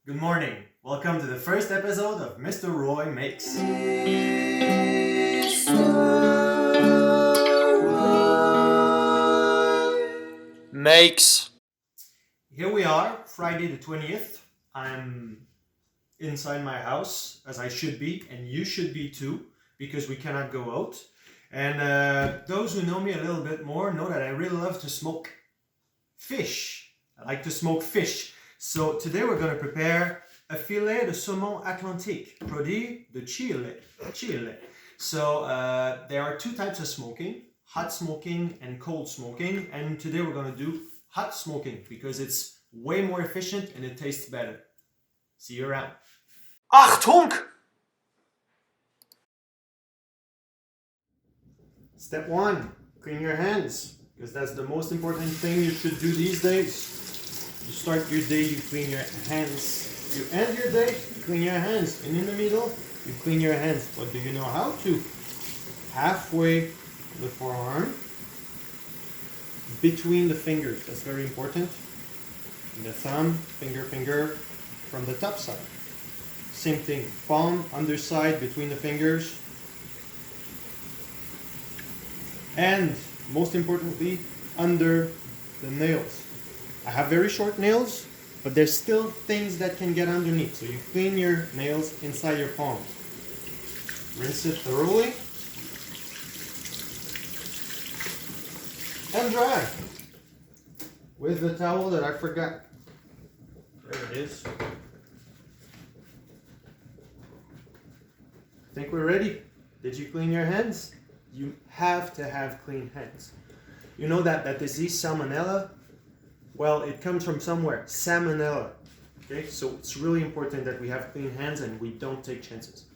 Good morning. Welcome to the first episode of Mr. Roy Makes. Makes. Here we are, Friday the 20th. I'm inside my house, as I should be, and you should be too, because we cannot go out. And those who know me a little bit more know that I really love to smoke fish. I like to smoke fish. So today we're going to prepare a filet de saumon atlantique, produit de Chile. So there are two types of smoking, hot smoking and cold smoking. And today we're going to do hot smoking because it's way more efficient and it tastes better. See you around. Achtung! Step one, clean your hands, because that's the most important thing you should do these days. You start your day, you clean your hands. You end your day, you clean your hands. And in the middle, you clean your hands. But do you know how to? Halfway the forearm, between the fingers. That's very important. And the thumb, finger, from the top side. Same thing, palm, underside, between the fingers. And most importantly, under the nails. I have very short nails, but there's still things that can get underneath. So you clean your nails inside your palm. Rinse it thoroughly. And dry. With the towel that I forgot. There it is. I think we're ready. Did you clean your hands? You have to have clean hands. You know that disease, salmonella? Well, it comes from somewhere, salmonella. Okay, so it's really important that we have clean hands and we don't take chances.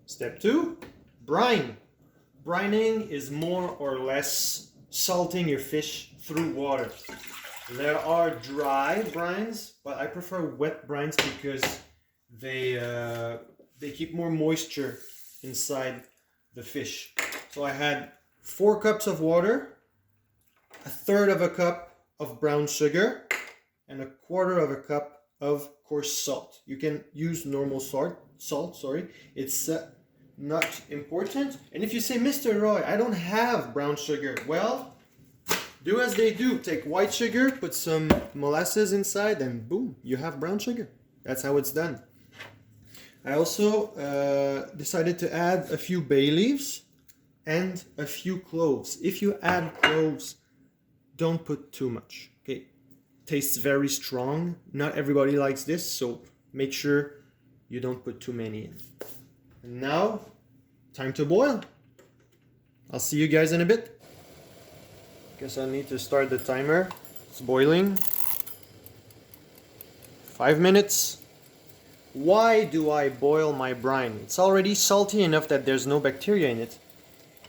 Step two, brine. Brining is more or less salting your fish through water. There are dry brines, but I prefer wet brines because they keep more moisture inside the fish. So I had 4 cups of water, 1/3 of a cup of brown sugar, and 1/4 of a cup of coarse salt. You can use normal salt. It's not important. And if you say, Mr. Roy, I don't have brown sugar, well, do as they do. Take white sugar, put some molasses inside, and boom, you have brown sugar. That's how it's done. I also decided to add a few bay leaves and a few cloves. If you add cloves, don't put too much. Okay, tastes very strong. Not everybody likes this, so make sure you don't put too many in. And now, time to boil. I'll see you guys in a bit. Guess I need to start the timer. It's boiling. 5 minutes. Why do I boil my brine? It's already salty enough that there's no bacteria in it,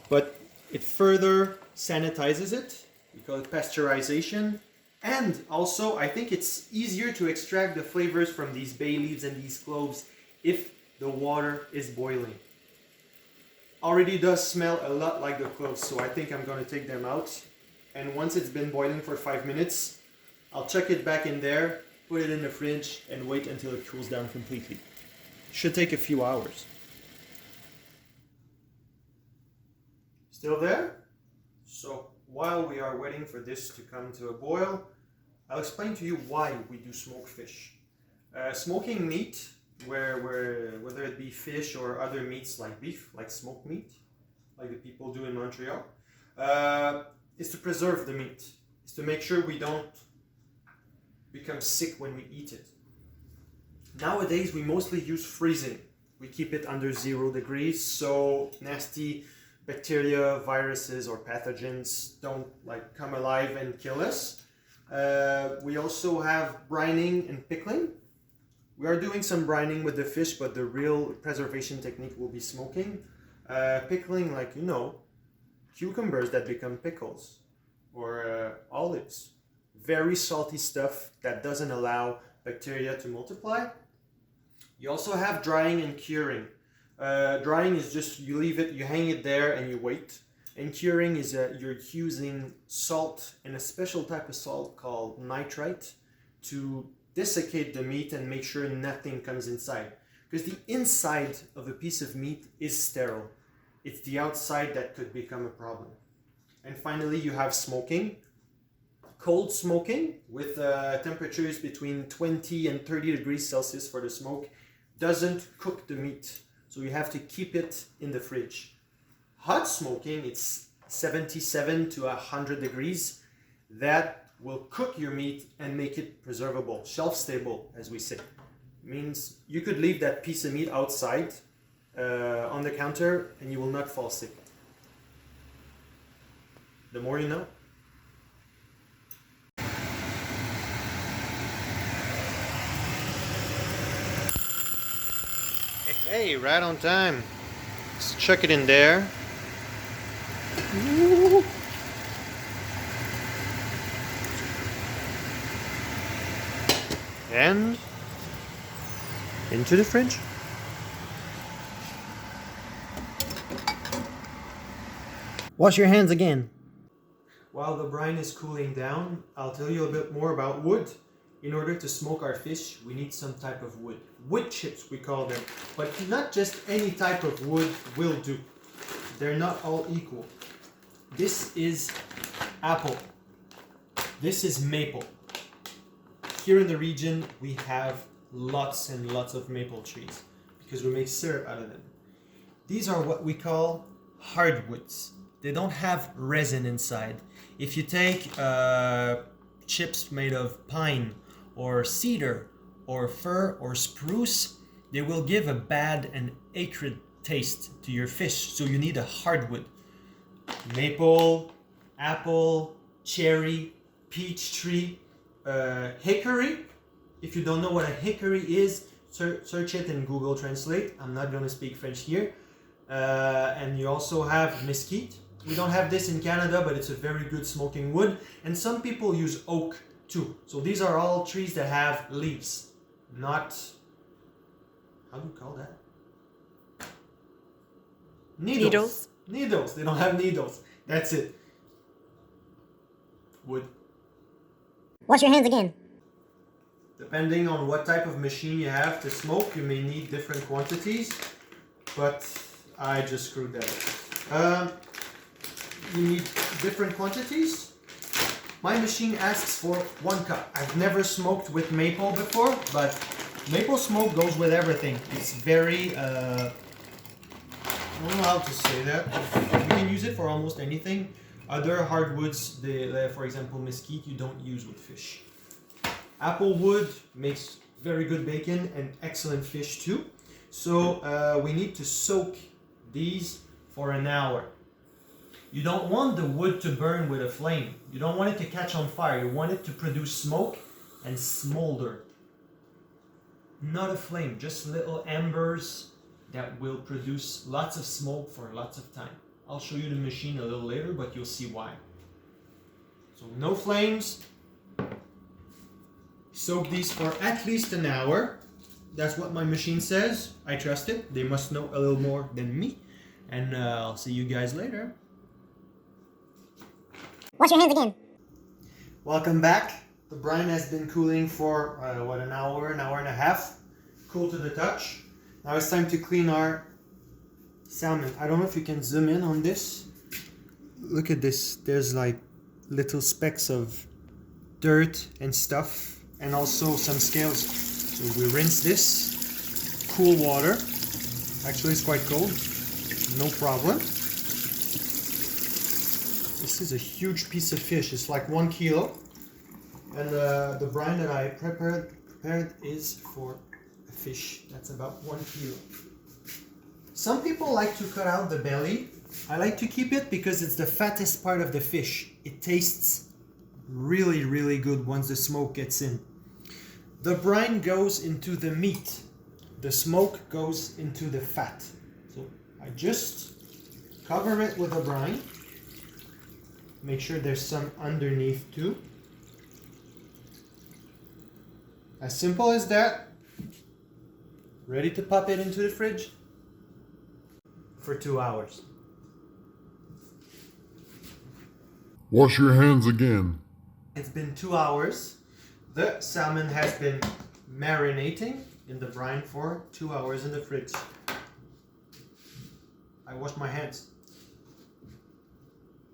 but it further sanitizes it. We call it pasteurization. And also, I think it's easier to extract the flavors from these bay leaves and these cloves if the water is boiling. Already does smell a lot like the cloves, so I think I'm going to take them out. And once it's been boiling for 5 minutes, I'll chuck it back in there, put it in the fridge, and wait until it cools down completely. Should take a few hours. Still there? So while we are waiting for this to come to a boil, I'll explain to you why we do smoke fish. Smoking meat, whether it be fish or other meats like beef, like smoked meat, like the people do in Montreal, is to preserve the meat. Is to make sure we don't become sick when we eat it. Nowadays, we mostly use freezing. We keep it under 0 degrees, so nasty bacteria, viruses, or pathogens don't come alive and kill us. We also have brining and pickling. We are doing some brining with the fish, but the real preservation technique will be smoking. Pickling, cucumbers that become pickles, or olives. Very salty stuff that doesn't allow bacteria to multiply. You also have drying and curing. Drying is just you leave it, you hang it there and you wait. And curing is you're using salt and a special type of salt called nitrite to desiccate the meat and make sure nothing comes inside. Because the inside of a piece of meat is sterile. It's the outside that could become a problem. And finally, you have smoking. Cold smoking with temperatures between 20 and 30 degrees Celsius for the smoke doesn't cook the meat. So you have to keep it in the fridge. Hot smoking, it's 77 to 100 degrees. That will cook your meat and make it preservable, shelf stable, as we say. Means you could leave that piece of meat outside on the counter and you will not fall sick. The more you know. Hey, right on time. Let's chuck it in there. And into the fridge. Wash your hands again. While the brine is cooling down, I'll tell you a bit more about wood. In order to smoke our fish, we need some type of wood. Wood chips, we call them. But not just any type of wood will do. They're not all equal. This is apple. This is maple. Here in the region, we have lots and lots of maple trees because we make syrup out of them. These are what we call hardwoods. They don't have resin inside. If you take chips made of pine or cedar or fir or spruce, they will give a bad and acrid taste to your fish. So you need a hardwood. Maple, apple, cherry, peach tree, hickory. If you don't know what a hickory is, search it in Google Translate. I'm not going to speak French here. And you also have mesquite. We don't have this in Canada, but it's a very good smoking wood. And some people use oak too. So these are all trees that have leaves, not, how do you call that? Needles. Needles. They don't have needles. That's it. Wood. Wash your hands again. Depending on what type of machine you have to smoke, you may need different quantities, but I just screwed that up. You need different quantities. My machine asks for 1 cup. I've never smoked with maple before, but maple smoke goes with everything. It's very, I don't know how to say that. You can use it for almost anything. Other hardwoods, for example, mesquite, you don't use with fish. Apple wood makes very good bacon and excellent fish too. So we need to soak these for an hour. You don't want the wood to burn with a flame. You don't want it to catch on fire. You want it to produce smoke and smolder. Not a flame, just little embers that will produce lots of smoke for lots of time. I'll show you the machine a little later, but you'll see why. So no flames. Soak these for at least an hour. That's what my machine says. I trust it. They must know a little more than me. And I'll see you guys later. Wash your hands again. Welcome back. The brine has been cooling for an hour and a half. Cool to the touch. Now it's time to clean our salmon. I don't know if you can zoom in on this. Look at this. There's like little specks of dirt and stuff, and also some scales. So we rinse this. Cool water. Actually, it's quite cold. No problem. This is a huge piece of fish. It's like 1 kilo. And the brine that I prepared is for a fish. That's about 1 kilo. Some people like to cut out the belly. I like to keep it because it's the fattest part of the fish. It tastes really, really good once the smoke gets in. The brine goes into the meat. The smoke goes into the fat. So I just cover it with a brine. Make sure there's some underneath too. As simple as that. Ready to pop it into the fridge for 2 hours. Wash your hands again. It's been 2 hours. The salmon has been marinating in the brine for 2 hours in the fridge. I wash my hands.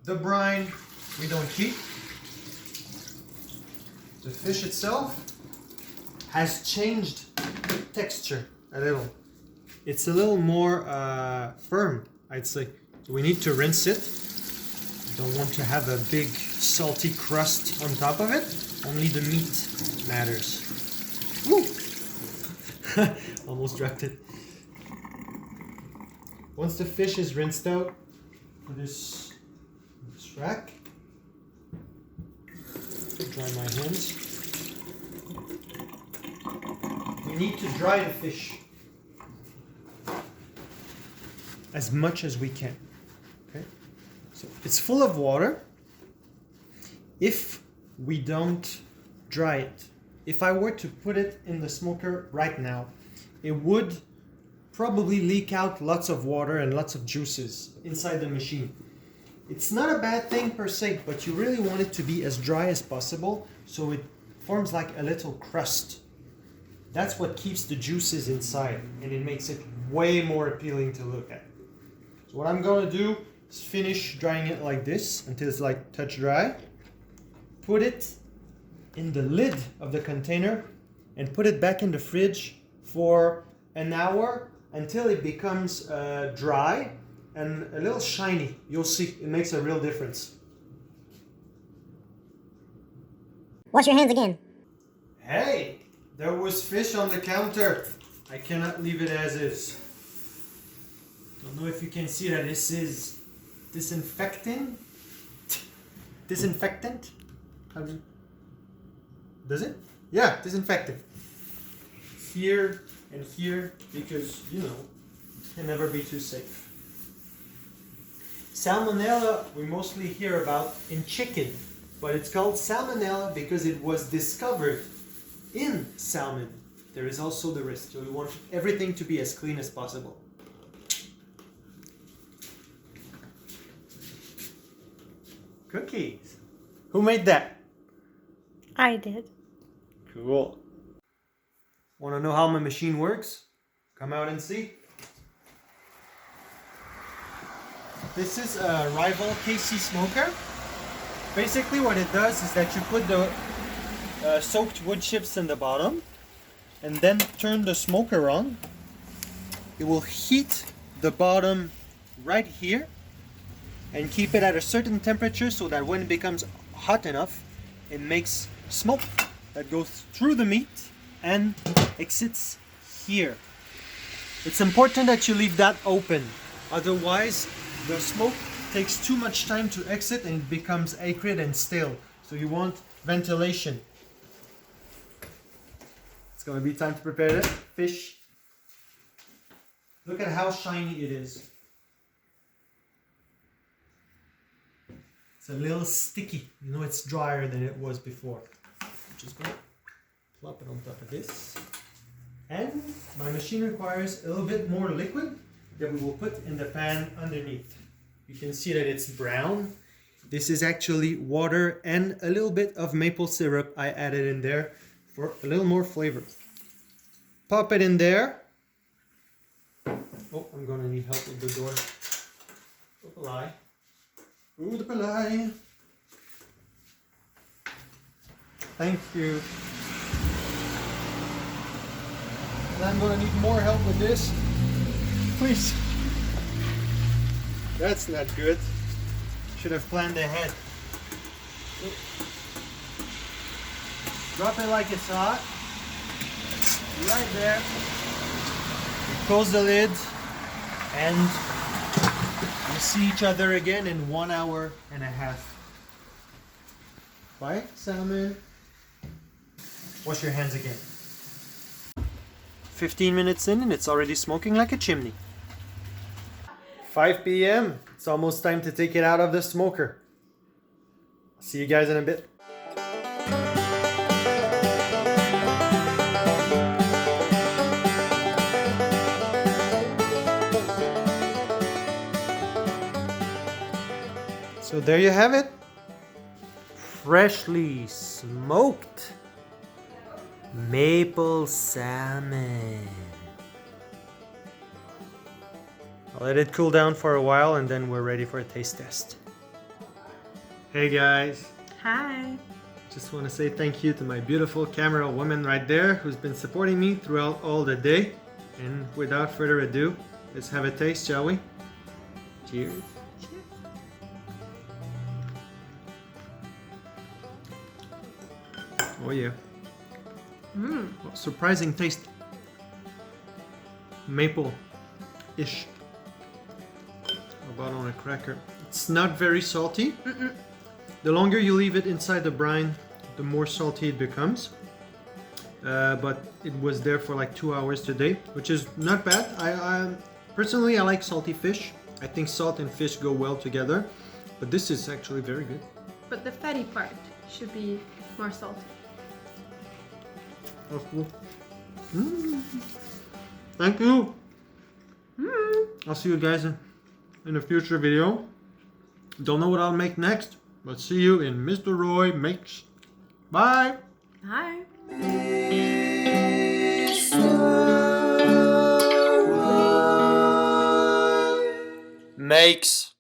The brine we don't keep. The fish itself has changed texture a little. It's a little more firm, I'd say. So we need to rinse it. Don't want to have a big salty crust on top of it. Only the meat matters. Woo! Almost dropped it. Once the fish is rinsed out, put this rack. Dry my hands. We need to dry the fish as much as we can. Okay? So it's full of water. If we don't dry it, if I were to put it in the smoker right now, it would probably leak out lots of water and lots of juices inside the machine. It's not a bad thing per se, but you really want it to be as dry as possible so it forms like a little crust. That's what keeps the juices inside and it makes it way more appealing to look at. So what I'm going to do is finish drying it like this until it's like touch dry. Put it in the lid of the container and put it back in the fridge for an hour until it becomes dry and a little shiny. You'll see, it makes a real difference. Wash your hands again. Hey, there was fish on the counter. I cannot leave it as is. Don't know if you can see that this is disinfectant. Disinfectant? Does it? Yeah, disinfectant. Here and here because, you know, it can never be too safe. Salmonella we mostly hear about in chicken, but it's called salmonella because it was discovered in salmon. There is also the risk, so we want everything to be as clean as possible. Cookies. Who made that? I did. Cool. Want to know how my machine works? Come out and see. This is a Rival KC smoker. Basically what it does is that you put the soaked wood chips in the bottom and then turn the smoker on. It will heat the bottom right here and keep it at a certain temperature so that when it becomes hot enough, it makes smoke that goes through the meat and exits here. It's important that you leave that open, otherwise the smoke takes too much time to exit and it becomes acrid and stale. So you want ventilation. It's going to be time to prepare the fish. Look at how shiny it is. It's a little sticky. You know it's drier than it was before. Just going to plop it on top of this. And my machine requires a little bit more liquid that we will put in the pan underneath. You can see that it's brown. This is actually water and a little bit of maple syrup I added in there for a little more flavor. Pop it in there. Oh, I'm gonna need help with the door. Oopalai. Oopalai. Thank you. And I'm gonna need more help with this. Please. That's not good. Should have planned ahead. Drop it like it's hot. Right there. Close the lid. And we'll see each other again in 1 hour and a half. Bye, salmon. Wash your hands again. 15 minutes in and it's already smoking like a chimney. 5 p.m. It's almost time to take it out of the smoker. See you guys in a bit. So there you have it. Freshly smoked Maple salmon. I'll let it cool down for a while and then we're ready for a taste test. Hey guys, Hi. just want to say thank you to my beautiful camera woman right there who's been supporting me throughout all the day. And without further ado, let's have a taste, shall we? Cheers. Oh yeah. Surprising taste. Maple-ish. How about on a cracker? It's not very salty. The longer you leave it inside the brine, the more salty it becomes. But it was there for like 2 hours today, which is not bad. I personally I like salty fish. I think salt and fish go well together. But this is actually very good. But the fatty part should be more salty. Oh, cool. Thank you. I'll see you guys in a future video. Don't know what I'll make next, but see you in Mr. Roy Makes. Bye. Hi. Makes.